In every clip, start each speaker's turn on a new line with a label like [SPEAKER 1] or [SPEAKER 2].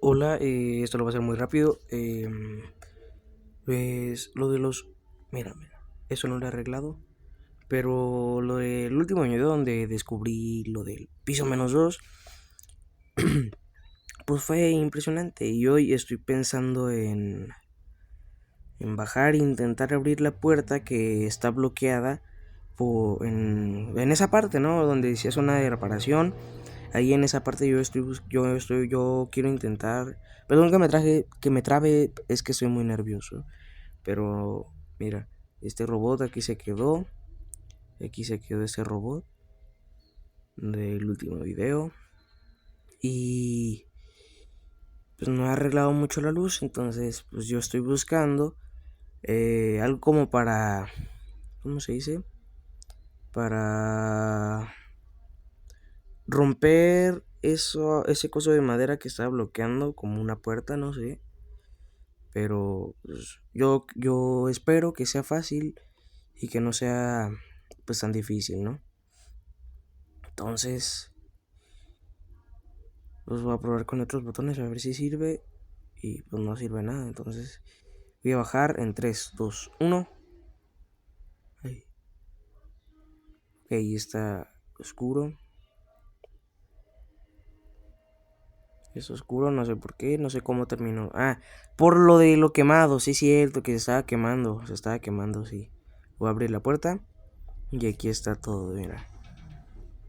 [SPEAKER 1] Hola, esto lo va a ser muy rápido. Pues lo de los... Mira, eso no lo he arreglado. Pero lo del último video donde descubrí lo del piso -2, pues fue impresionante. Y hoy estoy pensando en bajar e intentar abrir la puerta que está bloqueada en esa parte, ¿no? Donde decía zona de reparación. Ahí en esa parte yo quiero intentar. Perdón que me trabe, es que estoy muy nervioso. Pero mira, este robot aquí se quedó. Aquí se quedó ese robot del último video. Y pues no he arreglado mucho la luz. Entonces pues yo estoy buscando algo como para... ¿Cómo se dice? Para romper ese coso de madera que está bloqueando como una puerta, no sé. Pero pues, yo espero que sea fácil y que no sea pues tan difícil, ¿no? Entonces, los voy a probar con otros botones a ver si sirve. Y pues no sirve nada. Entonces, voy a bajar en 3, 2, 1. Ahí. Ok, ahí está oscuro. Es oscuro, no sé por qué, no sé cómo terminó. Ah, por lo de lo quemado, sí es cierto que se estaba quemando, sí. Voy a abrir la puerta y aquí está todo, mira.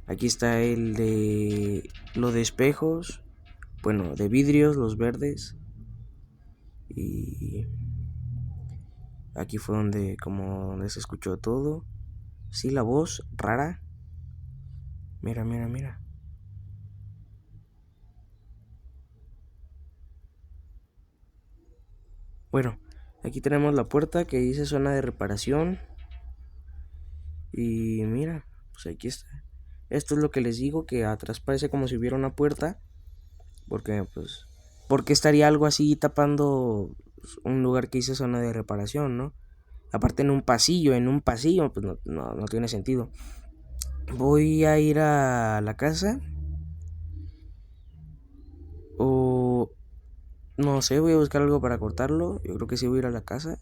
[SPEAKER 1] Aquí está el de lo de espejos, bueno, de vidrios, los verdes. Y aquí fue donde se escuchó todo. Sí, la voz rara. Mira. Bueno, aquí tenemos la puerta que dice zona de reparación. Y mira, pues aquí está. Esto es lo que les digo, que atrás parece como si hubiera una puerta. Porque estaría algo así tapando un lugar que dice zona de reparación, ¿no? Aparte en un pasillo, pues no tiene sentido. Voy a ir a la casa. O no sé, voy a buscar algo para cortarlo. Yo creo que sí voy a ir a la casa.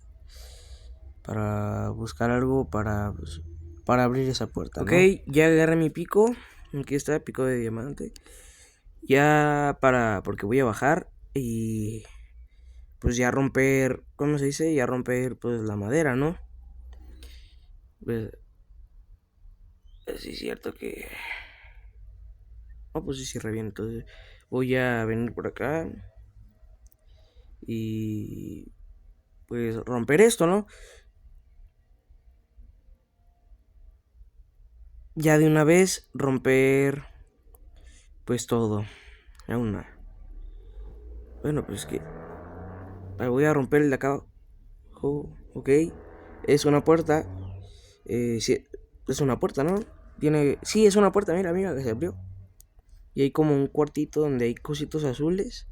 [SPEAKER 1] Para buscar algo para abrir esa puerta, ¿no? Ok, ya agarré mi pico. Aquí está, pico de diamante. Porque voy a bajar y pues ya romper, ¿cómo se dice? Ya romper pues la madera, ¿no? Pues, sí es cierto que... Oh, pues sí cierra bien, entonces voy a venir por acá y pues romper esto, ¿no? Ya de una vez romper pues todo. A una. Bueno, pues es que voy a romper el de acá. Ok. Es una puerta. Sí, es una puerta, ¿no? Sí, es una puerta, mira, que se abrió. Y hay como un cuartito donde hay cositos azules.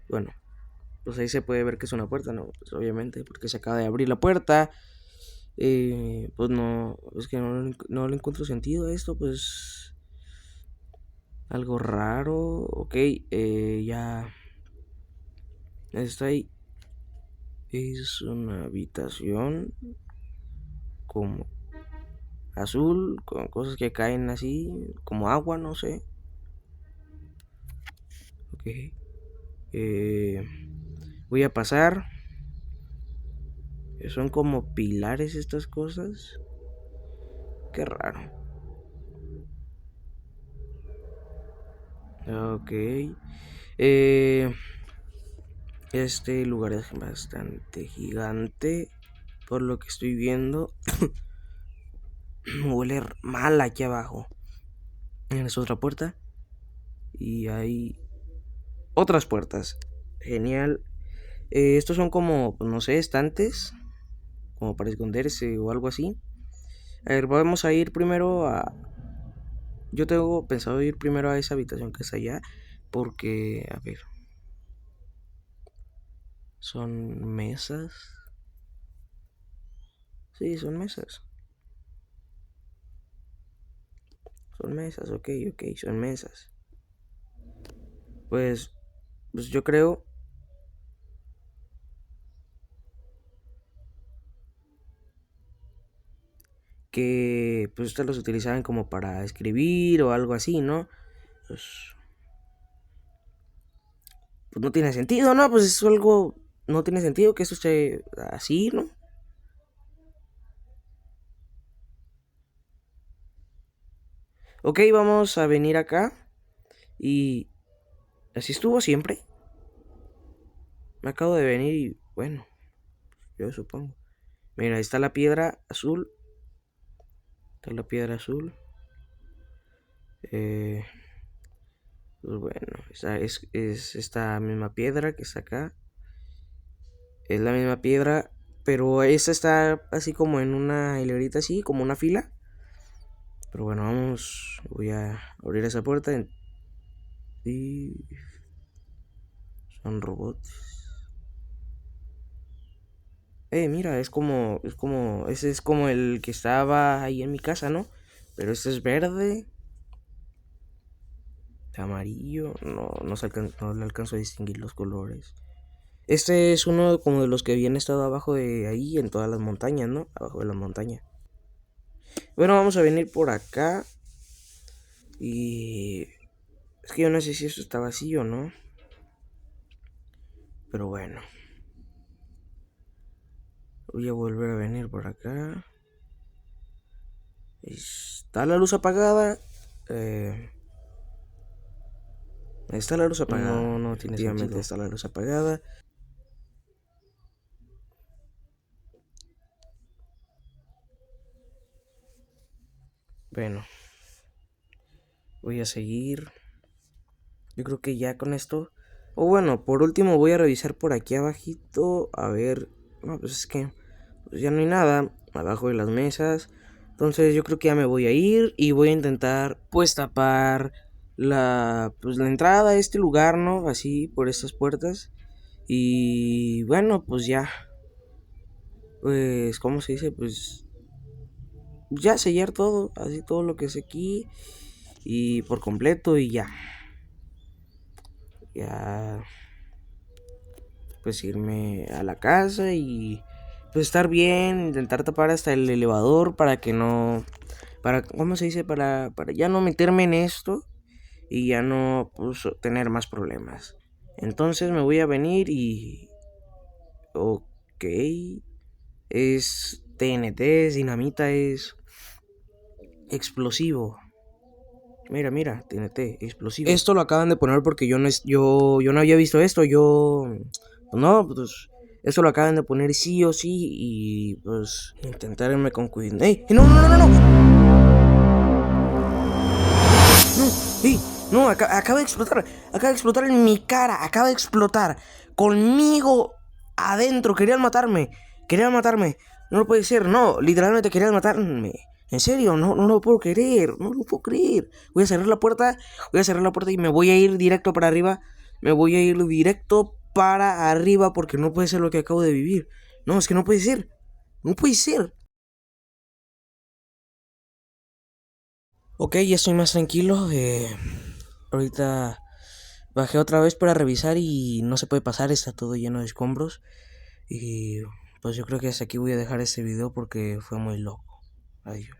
[SPEAKER 1] Bueno, pues ahí se puede ver que es una puerta, ¿no? Pues obviamente, porque se acaba de abrir la puerta. Pues no, es que no le encuentro sentido a esto, pues... Algo raro, ok, ya está ahí. Es una habitación como azul, con cosas que caen así, como agua, no sé. Ok. Eh, Voy a pasar. Son como pilares estas cosas. Qué raro. Ok. Eh, este lugar es bastante gigante. Por lo que estoy viendo. Huele mal aquí abajo. Es otra puerta. Y hay otras puertas. Genial. Estos son como, pues, no sé, estantes. Como para esconderse o algo así. A ver, vamos a ir primero a... Yo tengo pensado ir primero a esa habitación que está allá. Porque, a ver. Son mesas. Sí, son mesas. Son mesas, ok, son mesas. Pues pues yo creo que pues ustedes los utilizaban como para escribir o algo así, ¿no? Pues, pues no tiene sentido, ¿no? Pues es algo, no tiene sentido que eso esté así, ¿no? Ok, vamos a venir acá y así estuvo siempre. Me acabo de venir y bueno, yo supongo. Mira, ahí está la piedra azul. Está la piedra azul. Eh, pues bueno, es esta misma piedra que está acá. Es la misma piedra, pero esta está así como en una hilerita así, como una fila. Pero bueno, vamos, voy a abrir esa puerta y son robots. Mira, ese es como el que estaba ahí en mi casa, ¿no? Pero este es verde, amarillo, no le alcanzo a distinguir los colores. Este es uno como de los que habían estado abajo de ahí en todas las montañas, ¿no? Abajo de la montaña. Bueno, vamos a venir por acá. Y es que yo no sé si esto está vacío, ¿no? Pero bueno. Voy a volver a venir por acá. Está la luz apagada. Está la luz apagada. No tiene sentido. Está la luz apagada. Bueno. Voy a seguir. Yo creo que ya con esto. O bueno, por último voy a revisar por aquí abajito. A ver. No, pues es que pues ya no hay nada abajo de las mesas. Entonces yo creo que ya me voy a ir y voy a intentar pues tapar pues la entrada a este lugar, ¿no? Así por estas puertas. Y bueno, pues ya. Pues, ¿cómo se dice? Pues ya sellar todo, así todo lo que es aquí y por completo y ya. Ya pues irme a la casa y pues estar bien, intentar tapar hasta el elevador para que no, ¿cómo se dice? Para ya no meterme en esto y ya no pues, tener más problemas. Entonces me voy a venir y, ok, es TNT, es dinamita, es explosivo. Mira, TNT, explosivo. Esto lo acaban de poner porque yo no había visto esto, no, pues eso lo acaban de poner sí o sí y pues intentar irme con cuidado. ¡Ey! ¡No, no, no, no, no! ¡No! ¡Ey! No, acaba de explotar en mi cara, acaba de explotar conmigo adentro, querían matarme, no lo puede ser, no, literalmente querían matarme. En serio, no lo puedo creer, no lo puedo creer. Voy a cerrar la puerta y me voy a ir directo para arriba. Me voy a ir directo para arriba porque no puede ser lo que acabo de vivir. No, es que no puede ser. No puede ser. Ok, ya estoy más tranquilo. Ahorita bajé otra vez para revisar y no se puede pasar, está todo lleno de escombros. Y pues yo creo que hasta aquí voy a dejar este video porque fue muy loco. Adiós.